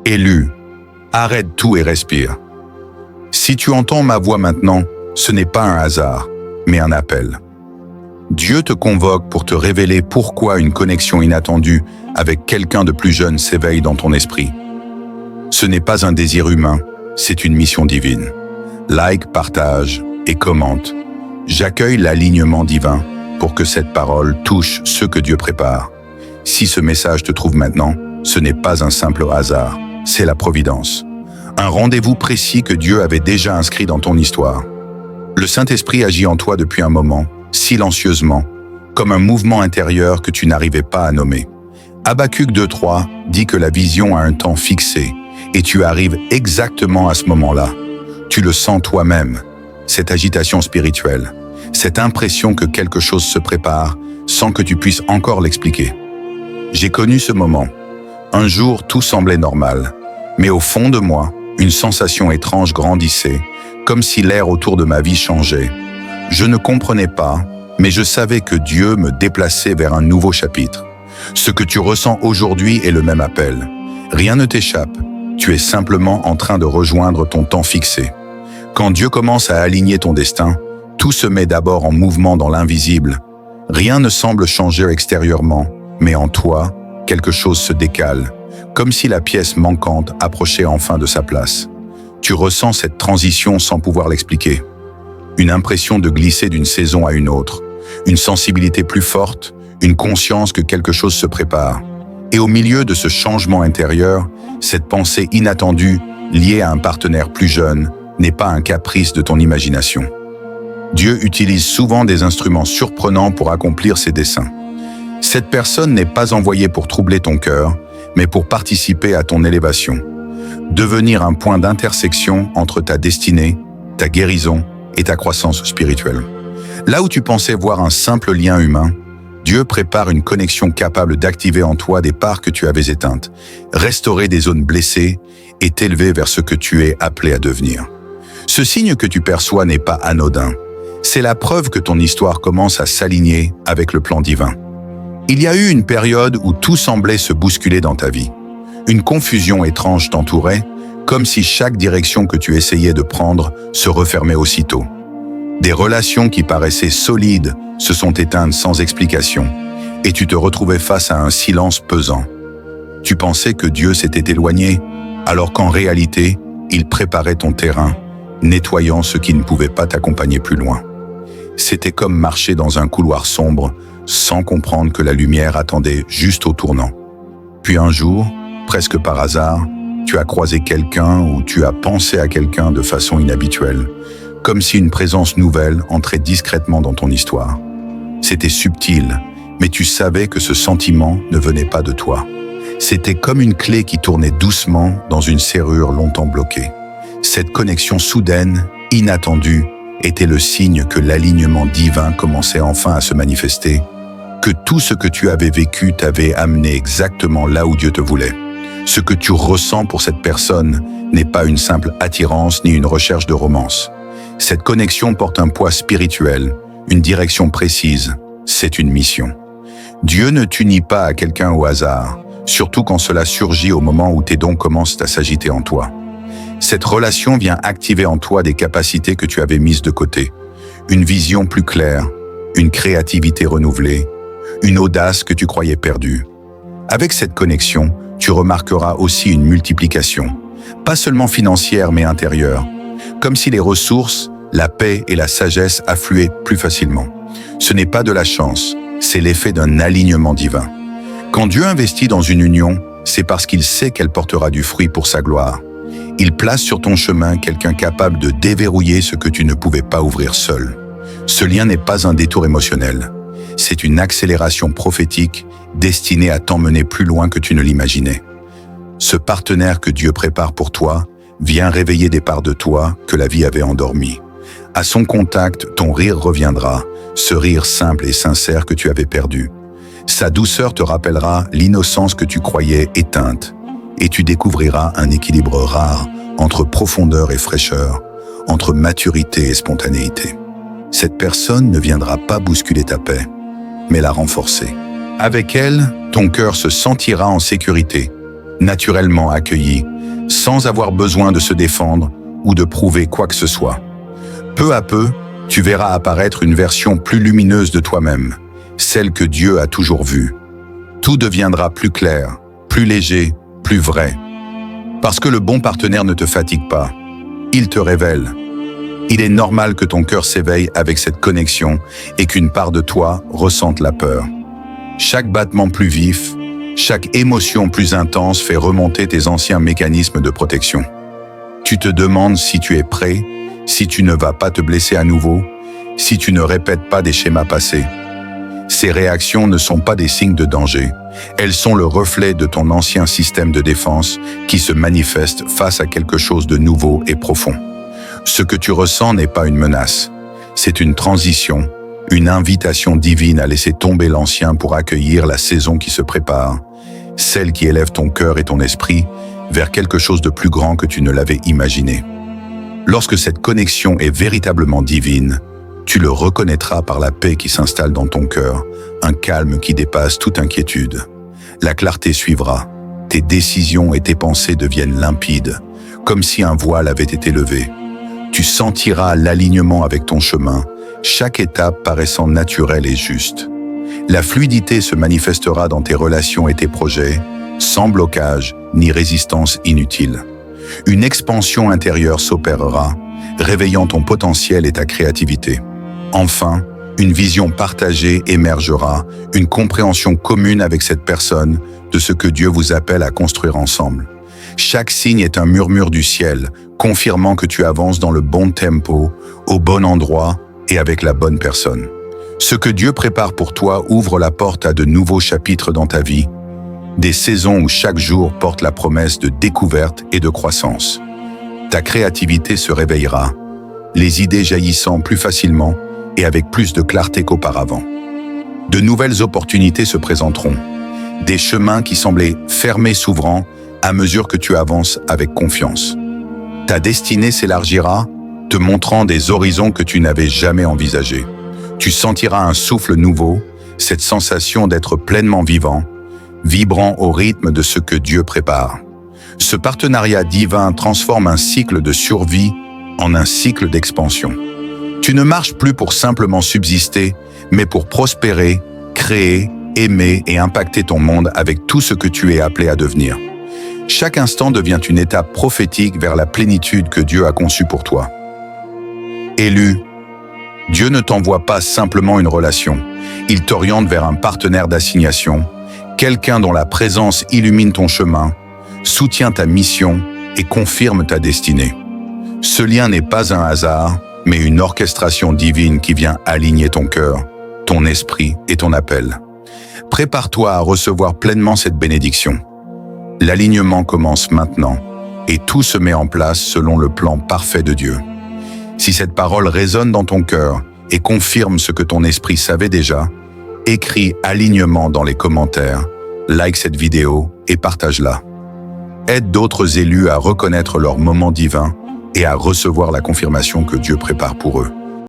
Élu, arrête tout et respire. Si tu entends ma voix maintenant, ce n'est pas un hasard, mais un appel. Dieu te convoque pour te révéler pourquoi une connexion inattendue avec quelqu'un de plus jeune s'éveille dans ton esprit. Ce n'est pas un désir humain, c'est une mission divine. Like, partage et commente. J'accueille l'alignement divin pour que cette parole touche ceux que Dieu prépare. Si ce message te trouve maintenant, ce n'est pas un simple hasard, c'est la providence. Un rendez-vous précis que Dieu avait déjà inscrit dans ton histoire. Le Saint-Esprit agit en toi depuis un moment, silencieusement, comme un mouvement intérieur que tu n'arrivais pas à nommer. Habacuc 2:3 dit que la vision a un temps fixé, et tu arrives exactement à ce moment-là. Tu le sens toi-même, cette agitation spirituelle, cette impression que quelque chose se prépare sans que tu puisses encore l'expliquer. J'ai connu ce moment. Un jour, tout semblait normal, mais au fond de moi, une sensation étrange grandissait, comme si l'air autour de ma vie changeait. Je ne comprenais pas, mais je savais que Dieu me déplaçait vers un nouveau chapitre. Ce que tu ressens aujourd'hui est le même appel. Rien ne t'échappe, tu es simplement en train de rejoindre ton temps fixé. Quand Dieu commence à aligner ton destin, tout se met d'abord en mouvement dans l'invisible. Rien ne semble changer extérieurement, mais en toi, quelque chose se décale, comme si la pièce manquante approchait enfin de sa place. Tu ressens cette transition sans pouvoir l'expliquer. Une impression de glisser d'une saison à une autre, une sensibilité plus forte, une conscience que quelque chose se prépare. Et au milieu de ce changement intérieur, cette pensée inattendue, liée à un partenaire plus jeune, n'est pas un caprice de ton imagination. Dieu utilise souvent des instruments surprenants pour accomplir ses desseins. Cette personne n'est pas envoyée pour troubler ton cœur, mais pour participer à ton élévation. Devenir un point d'intersection entre ta destinée, ta guérison et ta croissance spirituelle. Là où tu pensais voir un simple lien humain, Dieu prépare une connexion capable d'activer en toi des parts que tu avais éteintes, restaurer des zones blessées et t'élever vers ce que tu es appelé à devenir. Ce signe que tu perçois n'est pas anodin. C'est la preuve que ton histoire commence à s'aligner avec le plan divin. Il y a eu une période où tout semblait se bousculer dans ta vie. Une confusion étrange t'entourait, comme si chaque direction que tu essayais de prendre se refermait aussitôt. Des relations qui paraissaient solides se sont éteintes sans explication, et tu te retrouvais face à un silence pesant. Tu pensais que Dieu s'était éloigné, alors qu'en réalité, il préparait ton terrain, nettoyant ce qui ne pouvait pas t'accompagner plus loin. C'était comme marcher dans un couloir sombre, sans comprendre que la lumière attendait juste au tournant. Puis un jour, presque par hasard, tu as croisé quelqu'un ou tu as pensé à quelqu'un de façon inhabituelle, comme si une présence nouvelle entrait discrètement dans ton histoire. C'était subtil, mais tu savais que ce sentiment ne venait pas de toi. C'était comme une clé qui tournait doucement dans une serrure longtemps bloquée. Cette connexion soudaine, inattendue, était le signe que l'alignement divin commençait enfin à se manifester, que tout ce que tu avais vécu t'avait amené exactement là où Dieu te voulait. Ce que tu ressens pour cette personne n'est pas une simple attirance ni une recherche de romance. Cette connexion porte un poids spirituel, une direction précise, c'est une mission. Dieu ne t'unit pas à quelqu'un au hasard, surtout quand cela surgit au moment où tes dons commencent à s'agiter en toi. Cette relation vient activer en toi des capacités que tu avais mises de côté, une vision plus claire, une créativité renouvelée, une audace que tu croyais perdue. Avec cette connexion, tu remarqueras aussi une multiplication, pas seulement financière mais intérieure, comme si les ressources, la paix et la sagesse affluaient plus facilement. Ce n'est pas de la chance, c'est l'effet d'un alignement divin. Quand Dieu investit dans une union, c'est parce qu'il sait qu'elle portera du fruit pour sa gloire. Il place sur ton chemin quelqu'un capable de déverrouiller ce que tu ne pouvais pas ouvrir seul. Ce lien n'est pas un détour émotionnel. C'est une accélération prophétique destinée à t'emmener plus loin que tu ne l'imaginais. Ce partenaire que Dieu prépare pour toi vient réveiller des parts de toi que la vie avait endormies. À son contact, ton rire reviendra, ce rire simple et sincère que tu avais perdu. Sa douceur te rappellera l'innocence que tu croyais éteinte, et tu découvriras un équilibre rare entre profondeur et fraîcheur, entre maturité et spontanéité. Cette personne ne viendra pas bousculer ta paix, mais la renforcer. Avec elle, ton cœur se sentira en sécurité, naturellement accueilli, sans avoir besoin de se défendre ou de prouver quoi que ce soit. Peu à peu, tu verras apparaître une version plus lumineuse de toi-même, celle que Dieu a toujours vue. Tout deviendra plus clair, plus léger, plus vrai. Parce que le bon partenaire ne te fatigue pas, il te révèle. Il est normal que ton cœur s'éveille avec cette connexion et qu'une part de toi ressente la peur. Chaque battement plus vif, chaque émotion plus intense fait remonter tes anciens mécanismes de protection. Tu te demandes si tu es prêt, si tu ne vas pas te blesser à nouveau, si tu ne répètes pas des schémas passés. Ces réactions ne sont pas des signes de danger, elles sont le reflet de ton ancien système de défense qui se manifeste face à quelque chose de nouveau et profond. Ce que tu ressens n'est pas une menace, c'est une transition, une invitation divine à laisser tomber l'ancien pour accueillir la saison qui se prépare, celle qui élève ton cœur et ton esprit vers quelque chose de plus grand que tu ne l'avais imaginé. Lorsque cette connexion est véritablement divine, tu le reconnaîtras par la paix qui s'installe dans ton cœur, un calme qui dépasse toute inquiétude. La clarté suivra, tes décisions et tes pensées deviennent limpides, comme si un voile avait été levé. Tu sentiras l'alignement avec ton chemin, chaque étape paraissant naturelle et juste. La fluidité se manifestera dans tes relations et tes projets, sans blocage ni résistance inutile. Une expansion intérieure s'opérera, réveillant ton potentiel et ta créativité. Enfin, une vision partagée émergera, une compréhension commune avec cette personne de ce que Dieu vous appelle à construire ensemble. Chaque signe est un murmure du ciel, confirmant que tu avances dans le bon tempo, au bon endroit et avec la bonne personne. Ce que Dieu prépare pour toi ouvre la porte à de nouveaux chapitres dans ta vie, des saisons où chaque jour porte la promesse de découverte et de croissance. Ta créativité se réveillera, les idées jaillissant plus facilement et avec plus de clarté qu'auparavant. De nouvelles opportunités se présenteront, des chemins qui semblaient fermés s'ouvrant à mesure que tu avances avec confiance. Ta destinée s'élargira, te montrant des horizons que tu n'avais jamais envisagés. Tu sentiras un souffle nouveau, cette sensation d'être pleinement vivant, vibrant au rythme de ce que Dieu prépare. Ce partenariat divin transforme un cycle de survie en un cycle d'expansion. Tu ne marches plus pour simplement subsister, mais pour prospérer, créer, aimer et impacter ton monde avec tout ce que tu es appelé à devenir. Chaque instant devient une étape prophétique vers la plénitude que Dieu a conçue pour toi. Élu, Dieu ne t'envoie pas simplement une relation, il t'oriente vers un partenaire d'assignation, quelqu'un dont la présence illumine ton chemin, soutient ta mission et confirme ta destinée. Ce lien n'est pas un hasard, mais une orchestration divine qui vient aligner ton cœur, ton esprit et ton appel. Prépare-toi à recevoir pleinement cette bénédiction. L'alignement commence maintenant et tout se met en place selon le plan parfait de Dieu. Si cette parole résonne dans ton cœur et confirme ce que ton esprit savait déjà, écris alignement dans les commentaires, like cette vidéo et partage-la. Aide d'autres élus à reconnaître leur moment divin et à recevoir la confirmation que Dieu prépare pour eux.